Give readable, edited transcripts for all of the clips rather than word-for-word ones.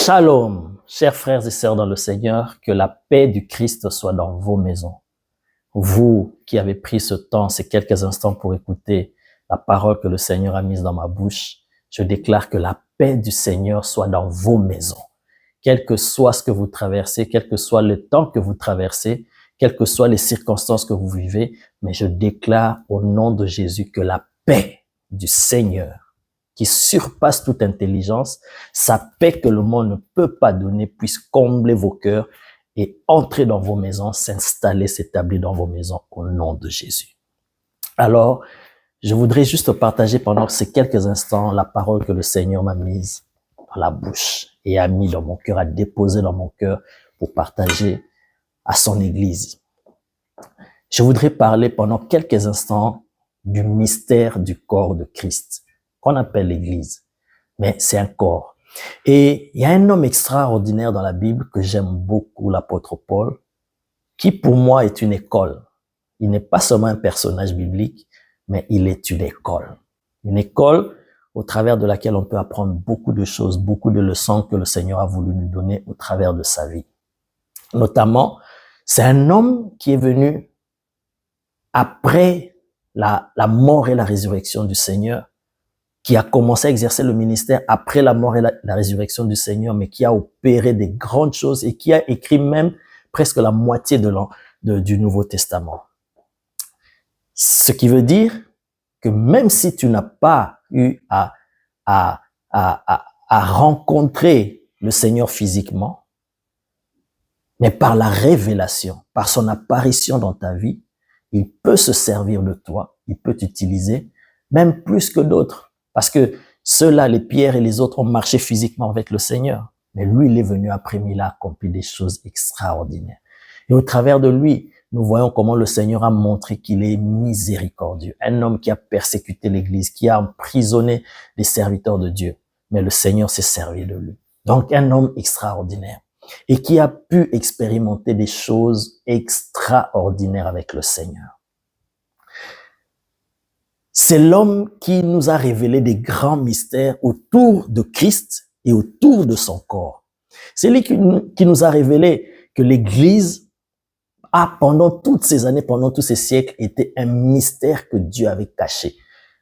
Shalom, chers frères et sœurs dans le Seigneur, que la paix du Christ soit dans vos maisons. Vous qui avez pris ce temps, ces quelques instants pour écouter la parole que le Seigneur a mise dans ma bouche, je déclare que la paix du Seigneur soit dans vos maisons. Quel que soit ce que vous traversez, quel que soit le temps que vous traversez, quelles que soient les circonstances que vous vivez, mais je déclare au nom de Jésus que la paix du Seigneur qui surpasse toute intelligence, sa paix que le monde ne peut pas donner, puisse combler vos cœurs et entrer dans vos maisons, s'installer, s'établir dans vos maisons au nom de Jésus. Alors, je voudrais juste partager pendant ces quelques instants la parole que le Seigneur m'a mise dans la bouche et a mis dans mon cœur, a déposé dans mon cœur pour partager à son Église. Je voudrais parler pendant quelques instants du mystère du corps de Christ, qu'on appelle l'Église, mais c'est un corps. Et il y a un homme extraordinaire dans la Bible que j'aime beaucoup, l'apôtre Paul, qui pour moi est une école. Il n'est pas seulement un personnage biblique, mais il est une école. Une école au travers de laquelle on peut apprendre beaucoup de choses, beaucoup de leçons que le Seigneur a voulu nous donner au travers de sa vie. Notamment, c'est un homme qui est venu après la mort et la résurrection du Seigneur, qui a commencé à exercer le ministère après la mort et la résurrection du Seigneur, mais qui a opéré des grandes choses et qui a écrit même presque la moitié du Nouveau Testament. Ce qui veut dire que même si tu n'as pas eu à rencontrer le Seigneur physiquement, mais par la révélation, par son apparition dans ta vie, il peut se servir de toi, il peut t'utiliser, même plus que d'autres. Parce que ceux-là, les Pierre et les autres, ont marché physiquement avec le Seigneur. Mais lui, il est venu après, mais il a accompli des choses extraordinaires. Et au travers de lui, nous voyons comment le Seigneur a montré qu'il est miséricordieux. Un homme qui a persécuté l'Église, qui a emprisonné les serviteurs de Dieu. Mais le Seigneur s'est servi de lui. Donc, un homme extraordinaire. Et qui a pu expérimenter des choses extraordinaires avec le Seigneur. C'est l'homme qui nous a révélé des grands mystères autour de Christ et autour de son corps. C'est lui qui nous a révélé que l'Église a, pendant toutes ces années, pendant tous ces siècles, été un mystère que Dieu avait caché.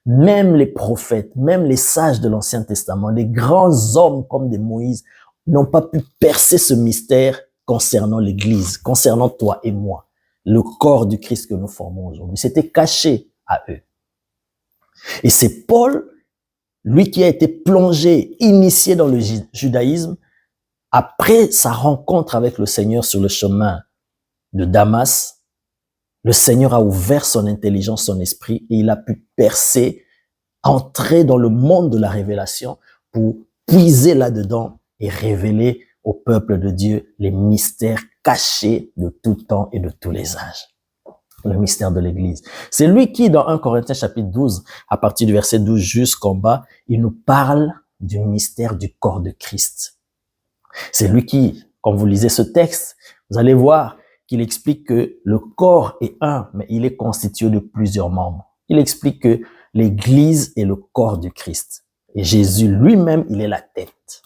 Même les prophètes, même les sages de l'Ancien Testament, les grands hommes comme des Moïse, n'ont pas pu percer ce mystère concernant l'Église, concernant toi et moi, le corps du Christ que nous formons aujourd'hui. C'était caché à eux. Et c'est Paul, lui qui a été plongé, initié dans le judaïsme, après sa rencontre avec le Seigneur sur le chemin de Damas, le Seigneur a ouvert son intelligence, son esprit, et il a pu percer, entrer dans le monde de la révélation pour puiser là-dedans et révéler au peuple de Dieu les mystères cachés de tout temps et de tous les âges. Le mystère de l'Église. C'est lui qui, dans 1 Corinthiens chapitre 12, à partir du verset 12 jusqu'en bas, il nous parle du mystère du corps de Christ. C'est lui qui, quand vous lisez ce texte, vous allez voir qu'il explique que le corps est un, mais il est constitué de plusieurs membres. Il explique que l'Église est le corps du Christ. Et Jésus lui-même, il est la tête.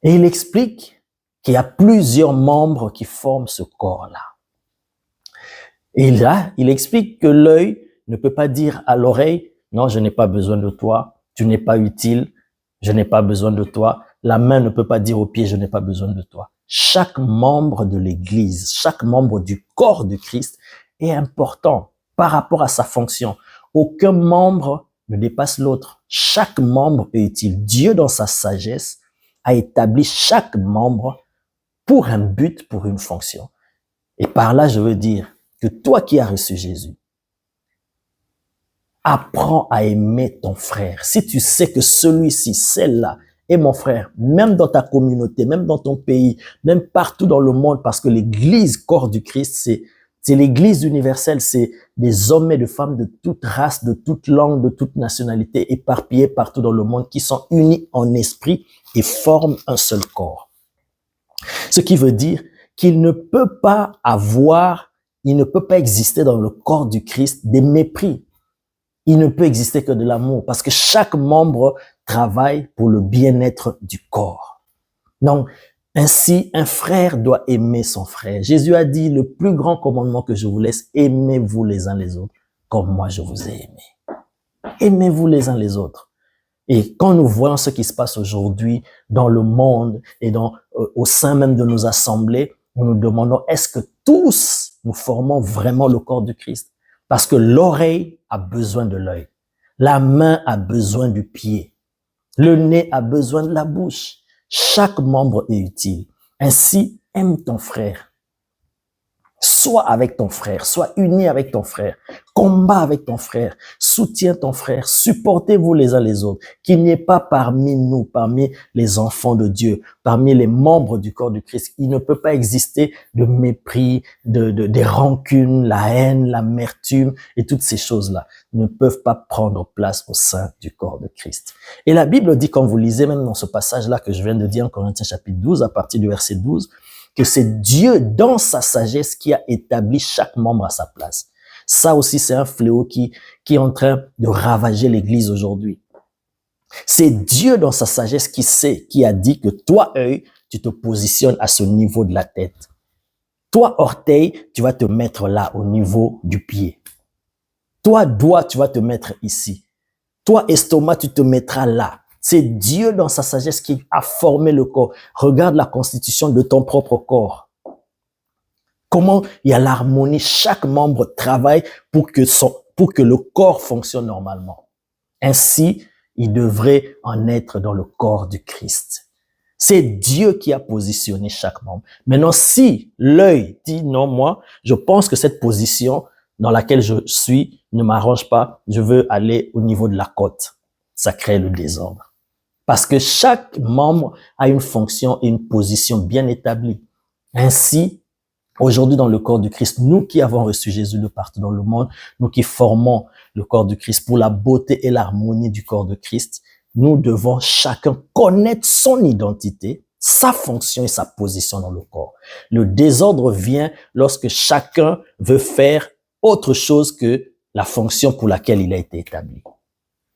Et il explique qu'il y a plusieurs membres qui forment ce corps-là. Et là, il explique que l'œil ne peut pas dire à l'oreille, non, je n'ai pas besoin de toi, tu n'es pas utile, je n'ai pas besoin de toi. La main ne peut pas dire au pied, je n'ai pas besoin de toi. Chaque membre de l'Église, chaque membre du corps de Christ est important par rapport à sa fonction. Aucun membre ne dépasse l'autre. Chaque membre est utile. Dieu, dans sa sagesse, a établi chaque membre pour un but, pour une fonction. Et par là, je veux dire que toi qui as reçu Jésus, apprends à aimer ton frère. Si tu sais que celui-ci, celle-là, est mon frère, même dans ta communauté, même dans ton pays, même partout dans le monde, parce que l'Église, corps du Christ, c'est l'Église universelle, c'est des hommes et des femmes de toute race, de toute langue, de toute nationalité, éparpillés partout dans le monde, qui sont unis en esprit et forment un seul corps. Ce qui veut dire qu'il ne peut pas exister dans le corps du Christ des mépris. Il ne peut exister que de l'amour, parce que chaque membre travaillent pour le bien-être du corps. Donc, ainsi, un frère doit aimer son frère. Jésus a dit, le plus grand commandement que je vous laisse, aimez-vous les uns les autres, comme moi je vous ai aimé. Aimez-vous les uns les autres. Et quand nous voyons ce qui se passe aujourd'hui dans le monde et au sein même de nos assemblées, nous nous demandons, est-ce que tous nous formons vraiment le corps du Christ? Parce que l'oreille a besoin de l'œil, la main a besoin du pied, le nez a besoin de la bouche. Chaque membre est utile. Ainsi, aime ton frère. Sois avec ton frère, sois uni avec ton frère, combat avec ton frère, soutiens ton frère, supportez-vous les uns les autres, qu'il n'y ait pas parmi nous, parmi les enfants de Dieu, parmi les membres du corps du Christ, il ne peut pas exister de mépris, des rancunes, la haine, l'amertume et toutes ces choses-là ne peuvent pas prendre place au sein du corps de Christ. Et la Bible dit, quand vous lisez même dans ce passage-là que je viens de dire en Corinthiens chapitre 12, à partir du verset 12, que c'est Dieu, dans sa sagesse, qui a établi chaque membre à sa place. Ça aussi, c'est un fléau qui est en train de ravager l'Église aujourd'hui. C'est Dieu, dans sa sagesse, qui a dit que toi, œil, tu te positionnes à ce niveau de la tête. Toi, orteil, tu vas te mettre là, au niveau du pied. Toi, doigt, tu vas te mettre ici. Toi, estomac, tu te mettras là. C'est Dieu dans sa sagesse qui a formé le corps. Regarde la constitution de ton propre corps. Comment il y a l'harmonie. Chaque membre travaille pour que le corps fonctionne normalement. Ainsi, il devrait en être dans le corps du Christ. C'est Dieu qui a positionné chaque membre. Maintenant, si l'œil dit non, moi, je pense que cette position dans laquelle je suis ne m'arrange pas, je veux aller au niveau de la côte. Ça crée le désordre. Parce que chaque membre a une fonction et une position bien établie. Ainsi, aujourd'hui dans le corps du Christ, nous qui avons reçu Jésus de partout dans le monde, nous qui formons le corps du Christ pour la beauté et l'harmonie du corps de Christ, nous devons chacun connaître son identité, sa fonction et sa position dans le corps. Le désordre vient lorsque chacun veut faire autre chose que la fonction pour laquelle il a été établi.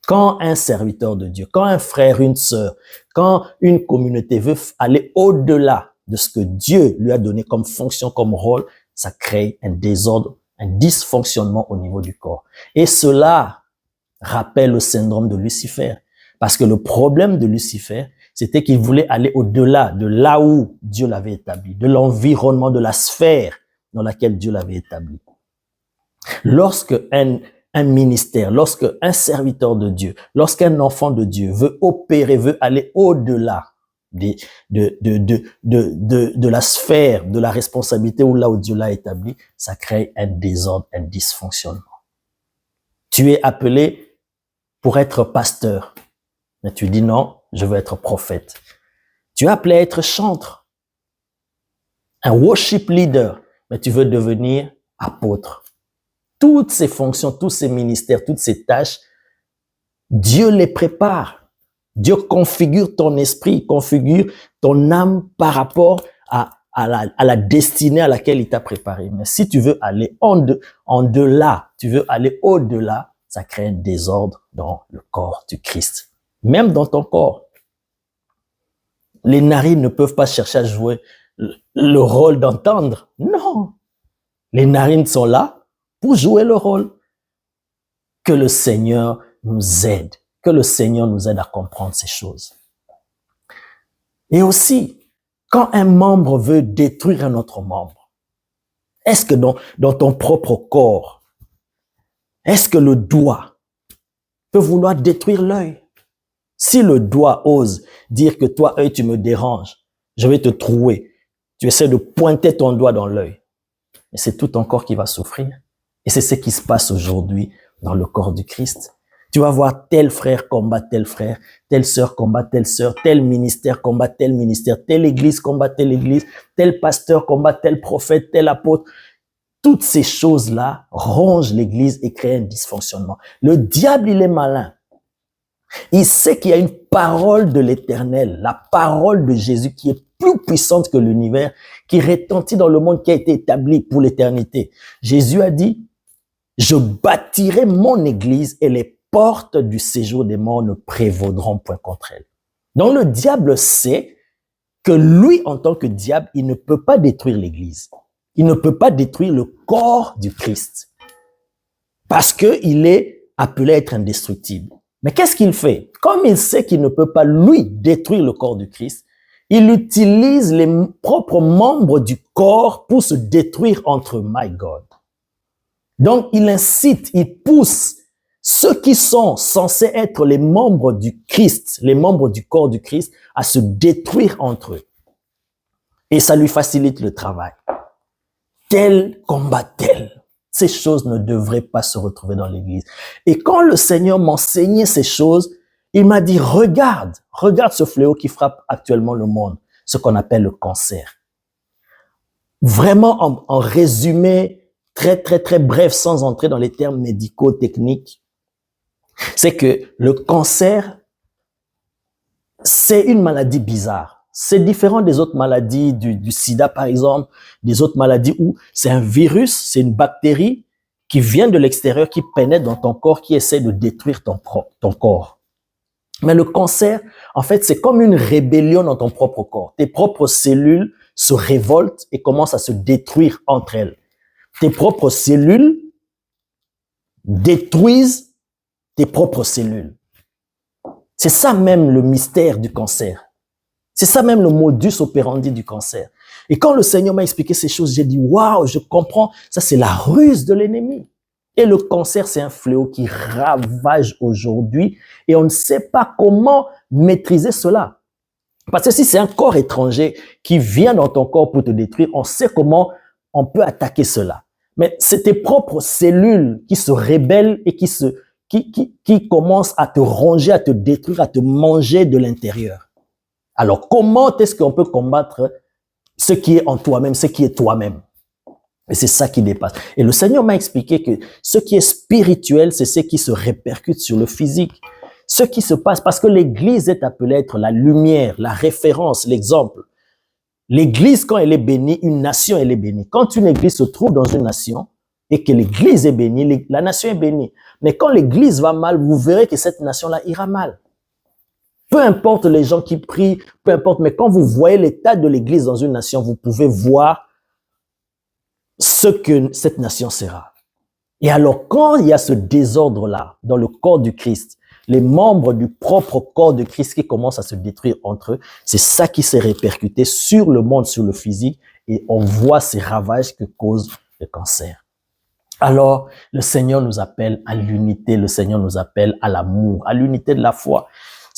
Quand un serviteur de Dieu, quand un frère, une sœur, quand une communauté veut aller au-delà de ce que Dieu lui a donné comme fonction, comme rôle, ça crée un désordre, un dysfonctionnement au niveau du corps. Et cela rappelle le syndrome de Lucifer. Parce que le problème de Lucifer, c'était qu'il voulait aller au-delà de là où Dieu l'avait établi, de l'environnement, de la sphère dans laquelle Dieu l'avait établi. Lorsque un ministère, lorsque un serviteur de Dieu, lorsqu'un enfant de Dieu veut opérer, veut aller au-delà de la sphère, de la responsabilité ou là où Dieu l'a établi, ça crée un désordre, un dysfonctionnement. Tu es appelé pour être pasteur, mais tu dis non, je veux être prophète. Tu es appelé à être chanteur, un worship leader, mais tu veux devenir apôtre. Toutes ces fonctions, tous ces ministères, toutes ces tâches, Dieu les prépare. Dieu configure ton esprit, configure ton âme par rapport à la destinée à laquelle il t'a préparé. Mais si tu veux aller en delà, tu veux aller au-delà, ça crée un désordre dans le corps du Christ. Même dans ton corps. Les narines ne peuvent pas chercher à jouer le rôle d'entendre. Non. Les narines sont là pour jouer le rôle. Que le Seigneur nous aide. Que le Seigneur nous aide à comprendre ces choses. Et aussi, quand un membre veut détruire un autre membre, est-ce que dans ton propre corps, est-ce que le doigt peut vouloir détruire l'œil? Si le doigt ose dire que toi, œil, tu me déranges, je vais te trouer. Tu essaies de pointer ton doigt dans l'œil. Et c'est tout ton corps qui va souffrir. Et c'est ce qui se passe aujourd'hui dans le corps du Christ. Tu vas voir tel frère combat tel frère, telle sœur combat telle sœur, tel ministère combat tel ministère, telle église combat telle église, tel pasteur combat tel prophète, tel apôtre. Toutes ces choses-là rongent l'église et créent un dysfonctionnement. Le diable, il est malin. Il sait qu'il y a une parole de l'Éternel, la parole de Jésus qui est plus puissante que l'univers, qui retentit dans le monde, qui a été établi pour l'éternité. Jésus a dit, je bâtirai mon église et les portes du séjour des morts ne prévaudront point contre elle. Donc le diable sait que lui, en tant que diable, il ne peut pas détruire l'Église. Il ne peut pas détruire le corps du Christ. Parce qu'il est appelé à être indestructible. Mais qu'est-ce qu'il fait? Comme il sait qu'il ne peut pas, lui, détruire le corps du Christ, il utilise les propres membres du corps pour se détruire entre eux. My God. Donc, il incite, il pousse ceux qui sont censés être les membres du Christ, les membres du corps du Christ, à se détruire entre eux. Et ça lui facilite le travail. Tel combat tel. Ces choses ne devraient pas se retrouver dans l'Église. Et quand le Seigneur m'enseignait ces choses, il m'a dit, regarde ce fléau qui frappe actuellement le monde, ce qu'on appelle le cancer. Vraiment, en résumé, très bref, sans entrer dans les termes médicaux, techniques, c'est que le cancer, c'est une maladie bizarre. C'est différent des autres maladies, du sida par exemple, des autres maladies où c'est un virus, c'est une bactérie qui vient de l'extérieur, qui pénètre dans ton corps, qui essaie de détruire ton corps. Mais le cancer, en fait, c'est comme une rébellion dans ton propre corps. Tes propres cellules se révoltent et commencent à se détruire entre elles. Tes propres cellules détruisent tes propres cellules. C'est ça même le mystère du cancer. C'est ça même le modus operandi du cancer. Et quand le Seigneur m'a expliqué ces choses, j'ai dit, waouh, je comprends, ça c'est la ruse de l'ennemi. Et le cancer, c'est un fléau qui ravage aujourd'hui et on ne sait pas comment maîtriser cela. Parce que si c'est un corps étranger qui vient dans ton corps pour te détruire, on sait comment on peut attaquer cela. Mais c'est tes propres cellules qui se rebellent et qui commencent à te ronger, à te détruire, à te manger de l'intérieur. Alors, comment est-ce qu'on peut combattre ce qui est en toi-même, ce qui est toi-même? Et c'est ça qui dépasse. Et le Seigneur m'a expliqué que ce qui est spirituel, c'est ce qui se répercute sur le physique. Ce qui se passe, parce que l'Église est appelée à être la lumière, la référence, l'exemple. L'Église, quand elle est bénie, une nation, elle est bénie. Quand une Église se trouve dans une nation et que l'Église est bénie, la nation est bénie. Mais quand l'Église va mal, vous verrez que cette nation-là ira mal. Peu importe les gens qui prient, peu importe, mais quand vous voyez l'état de l'Église dans une nation, vous pouvez voir ce que cette nation sera. Et alors, quand il y a ce désordre-là dans le corps du Christ, les membres du propre corps de Christ qui commencent à se détruire entre eux, c'est ça qui s'est répercuté sur le monde, sur le physique, et on voit ces ravages que cause le cancer. Alors, le Seigneur nous appelle à l'unité, le Seigneur nous appelle à l'amour, à l'unité de la foi.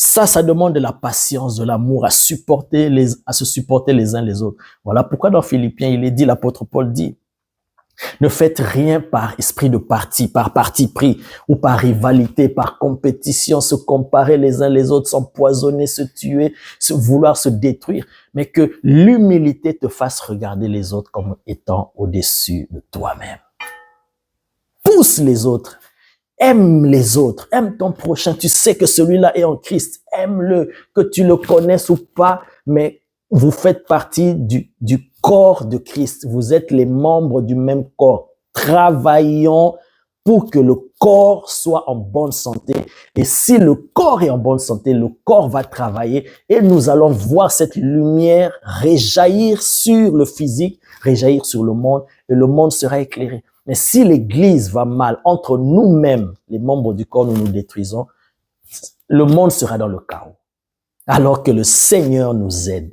Ça demande de la patience, de l'amour, à se supporter les uns les autres. Voilà pourquoi dans Philippiens, il est dit, l'apôtre Paul dit, ne faites rien par esprit de parti, par parti pris, ou par rivalité, par compétition, se comparer les uns les autres, s'empoisonner, se tuer, vouloir se détruire, mais que l'humilité te fasse regarder les autres comme étant au-dessus de toi-même. Pousse les autres. Aime les autres, aime ton prochain. Tu sais que celui-là est en Christ. Aime-le, que tu le connaisses ou pas, mais vous faites partie du corps de Christ. Vous êtes les membres du même corps. Travaillons pour que le corps soit en bonne santé. Et si le corps est en bonne santé, le corps va travailler et nous allons voir cette lumière réjaillir sur le physique, réjaillir sur le monde et le monde sera éclairé. Mais si l'Église va mal, entre nous-mêmes, les membres du corps, nous nous détruisons, le monde sera dans le chaos. Alors que le Seigneur nous aide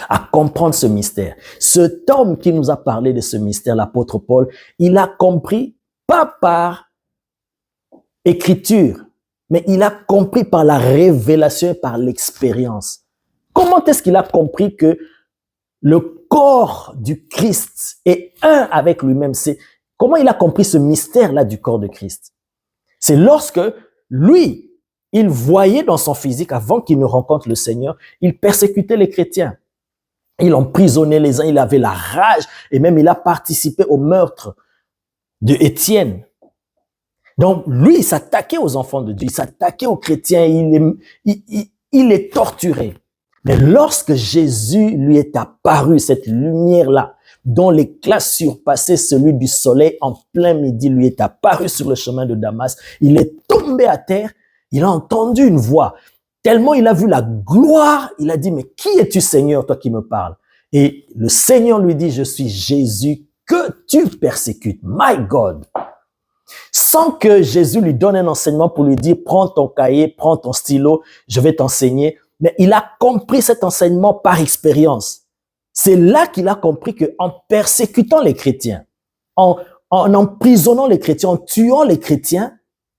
à comprendre ce mystère. Cet homme qui nous a parlé de ce mystère, l'apôtre Paul, il a compris, pas par écriture, mais il a compris par la révélation et par l'expérience. Comment est-ce qu'il a compris que le corps du Christ est un avec lui-même? C'est comment il a compris ce mystère-là du corps de Christ? C'est lorsque lui, il voyait dans son physique, avant qu'il ne rencontre le Seigneur, il persécutait les chrétiens. Il emprisonnait les uns, il avait la rage et même il a participé au meurtre de Étienne. Donc lui, il s'attaquait aux enfants de Dieu, il s'attaquait aux chrétiens, il est torturé. Mais lorsque Jésus lui est apparu, cette lumière-là, dont l'éclat surpassait celui du soleil en plein midi, lui est apparu sur le chemin de Damas. Il est tombé à terre, il a entendu une voix. Tellement il a vu la gloire, il a dit, mais qui es-tu, Seigneur, toi qui me parles? Et le Seigneur lui dit, je suis Jésus que tu persécutes. My God! Sans que Jésus lui donne un enseignement pour lui dire, prends ton cahier, prends ton stylo, je vais t'enseigner. Mais il a compris cet enseignement par expérience. C'est là qu'il a compris qu'en persécutant les chrétiens, en emprisonnant les chrétiens, en tuant les chrétiens,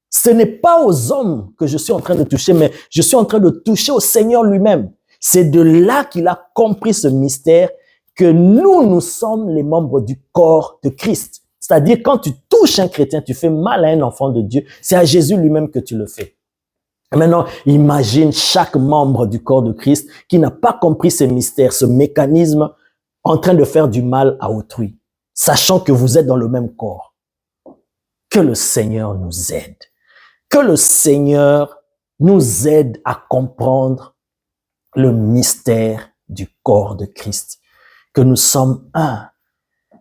ce n'est pas aux hommes que je suis en train de toucher, mais je suis en train de toucher au Seigneur lui-même. C'est de là qu'il a compris ce mystère que nous sommes les membres du corps de Christ. C'est-à-dire, quand tu touches un chrétien, tu fais mal à un enfant de Dieu, c'est à Jésus lui-même que tu le fais. Maintenant, imagine chaque membre du corps de Christ qui n'a pas compris ces mystères, ce mécanisme, en train de faire du mal à autrui, sachant que vous êtes dans le même corps. Que le Seigneur nous aide. Que le Seigneur nous aide à comprendre le mystère du corps de Christ. Que nous sommes un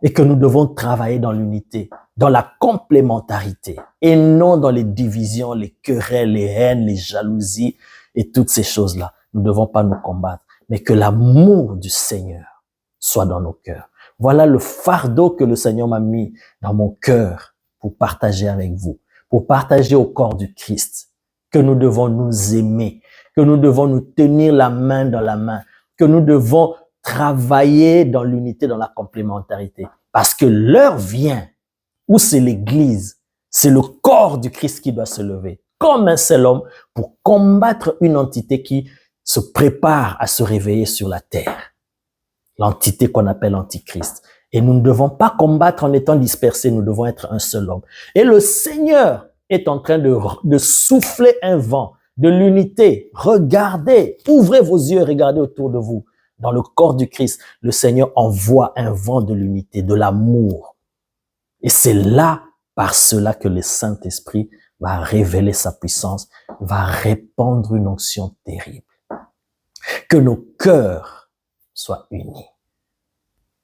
et que nous devons travailler dans l'unité, dans la complémentarité et non dans les divisions, les querelles, les haines, les jalousies et toutes ces choses-là. Nous ne devons pas nous combattre, mais que l'amour du Seigneur soit dans nos cœurs. Voilà le fardeau que le Seigneur m'a mis dans mon cœur pour partager avec vous, pour partager au corps du Christ, que nous devons nous aimer, que nous devons nous tenir la main dans la main, que nous devons travailler dans l'unité, dans la complémentarité. Parce que l'heure vient où c'est l'Église, c'est le corps du Christ qui doit se lever, comme un seul homme, pour combattre une entité qui se prépare à se réveiller sur la terre. L'entité qu'on appelle l'Antichrist. Et nous ne devons pas combattre en étant dispersés, nous devons être un seul homme. Et le Seigneur est en train de souffler un vent de l'unité. Regardez, ouvrez vos yeux, regardez autour de vous. Dans le corps du Christ, le Seigneur envoie un vent de l'unité, de l'amour. Et c'est là, par cela, que le Saint-Esprit va révéler sa puissance, va répandre une onction terrible. Que nos cœurs soient unis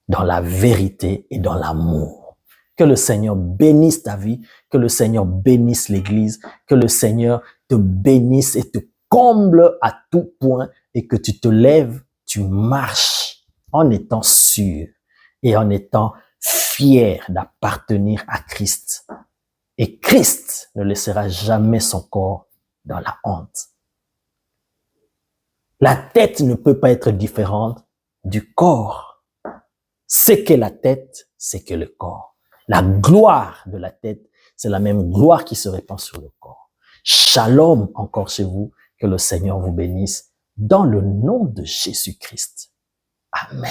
dans la vérité et dans l'amour. Que le Seigneur bénisse ta vie, que le Seigneur bénisse l'Église, que le Seigneur te bénisse et te comble à tout point et que tu te lèves, tu marches en étant sûr et en étant fier d'appartenir à Christ. Et Christ ne laissera jamais son corps dans la honte. La tête ne peut pas être différente du corps. Ce qu'est la tête, c'est que le corps. La gloire de la tête, c'est la même gloire qui se répand sur le corps. Shalom encore chez vous, que le Seigneur vous bénisse dans le nom de Jésus-Christ. Amen.